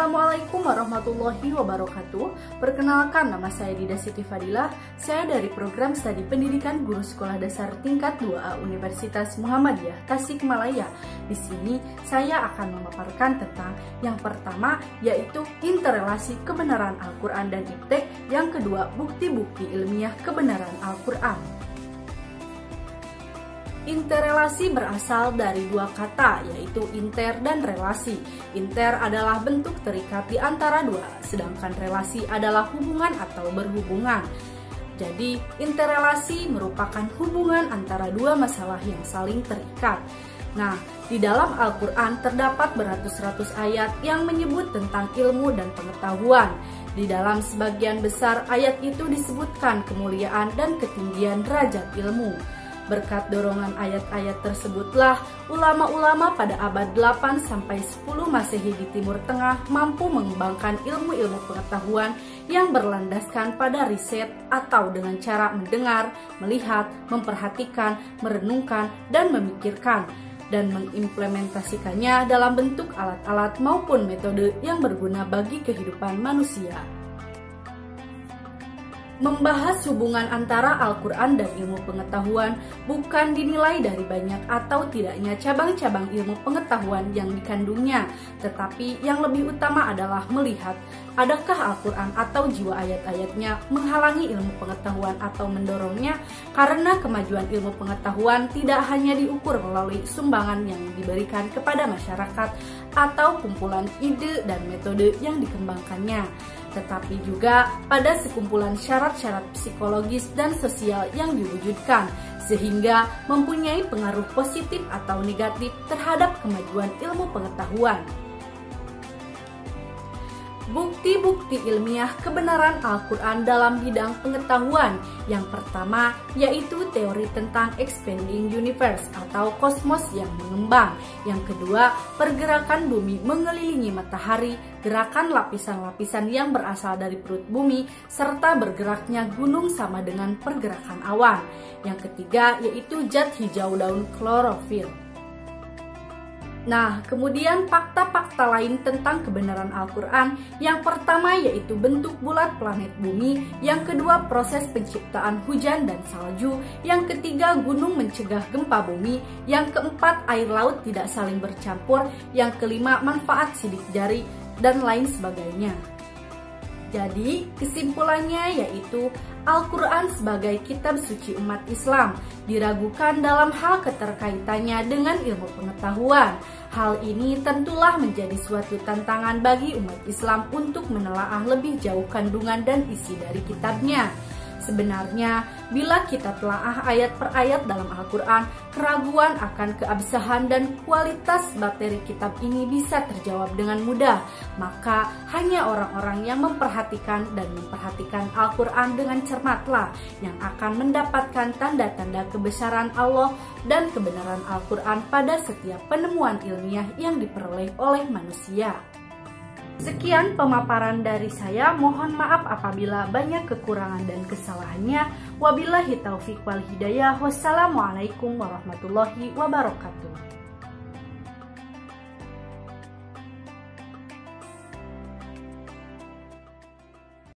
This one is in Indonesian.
Assalamualaikum warahmatullahi wabarakatuh. Perkenalkan, nama saya Dida Siti Fadilah. Saya dari program studi pendidikan guru sekolah dasar tingkat 2A Universitas Muhammadiyah Tasikmalaya. Di sini saya akan memaparkan tentang yang pertama, yaitu interrelasi kebenaran Al-Quran dan iptek. Yang kedua, bukti-bukti ilmiah kebenaran Al-Quran. Interrelasi berasal dari dua kata, yaitu inter dan relasi. Inter adalah bentuk terikat di antara dua, sedangkan relasi adalah hubungan atau berhubungan. Jadi, interrelasi merupakan hubungan antara dua masalah yang saling terikat. Nah, di dalam Al-Quran terdapat beratus-ratus ayat yang menyebut tentang ilmu dan pengetahuan. Di dalam sebagian besar ayat itu disebutkan kemuliaan dan ketinggian derajat ilmu. Berkat dorongan ayat-ayat tersebutlah ulama-ulama pada abad 8-10 Masehi di Timur Tengah mampu mengembangkan ilmu-ilmu pengetahuan yang berlandaskan pada riset atau dengan cara mendengar, melihat, memperhatikan, merenungkan, dan memikirkan, dan mengimplementasikannya dalam bentuk alat-alat maupun metode yang berguna bagi kehidupan manusia. Membahas hubungan antara Al-Quran dan ilmu pengetahuan bukan dinilai dari banyak atau tidaknya cabang-cabang ilmu pengetahuan yang dikandungnya, tetapi yang lebih utama adalah melihat adakah Al-Quran atau jiwa ayat-ayatnya menghalangi ilmu pengetahuan atau mendorongnya, karena kemajuan ilmu pengetahuan tidak hanya diukur melalui sumbangan yang diberikan kepada masyarakat atau kumpulan ide dan metode yang dikembangkannya, tetapi juga pada sekumpulan syarat-syarat psikologis dan sosial yang diwujudkan, sehingga mempunyai pengaruh positif atau negatif terhadap kemajuan ilmu pengetahuan. Bukti-bukti ilmiah kebenaran Al-Quran dalam bidang pengetahuan. Yang pertama, yaitu teori tentang expanding universe atau kosmos yang mengembang. Yang kedua, pergerakan bumi mengelilingi matahari, gerakan lapisan-lapisan yang berasal dari perut bumi, serta bergeraknya gunung sama dengan pergerakan awan. Yang ketiga, yaitu zat hijau daun klorofil. Nah, kemudian fakta-fakta lain tentang kebenaran Al-Quran. Yang pertama yaitu bentuk bulat planet bumi. Yang kedua, proses penciptaan hujan dan salju. Yang ketiga, gunung mencegah gempa bumi. Yang keempat, air laut tidak saling bercampur. Yang kelima, manfaat sidik jari, dan lain sebagainya. Jadi, kesimpulannya yaitu Al-Quran sebagai kitab suci umat Islam diragukan dalam hal keterkaitannya dengan ilmu pengetahuan. Hal ini tentulah menjadi suatu tantangan bagi umat Islam untuk menelaah lebih jauh kandungan dan isi dari kitabnya. Sebenarnya, bila kita telaah ayat per ayat dalam Al-Quran, keraguan akan keabsahan dan kualitas materi kitab ini bisa terjawab dengan mudah. Maka, hanya orang-orang yang memperhatikan dan memperhatikan Al-Quran dengan cermatlah yang akan mendapatkan tanda-tanda kebesaran Allah dan kebenaran Al-Quran pada setiap penemuan ilmiah yang diperoleh oleh manusia. Sekian pemaparan dari saya, mohon maaf apabila banyak kekurangan dan kesalahannya. Wabillahi taufiq wal hidayah. Wassalamualaikum warahmatullahi wabarakatuh.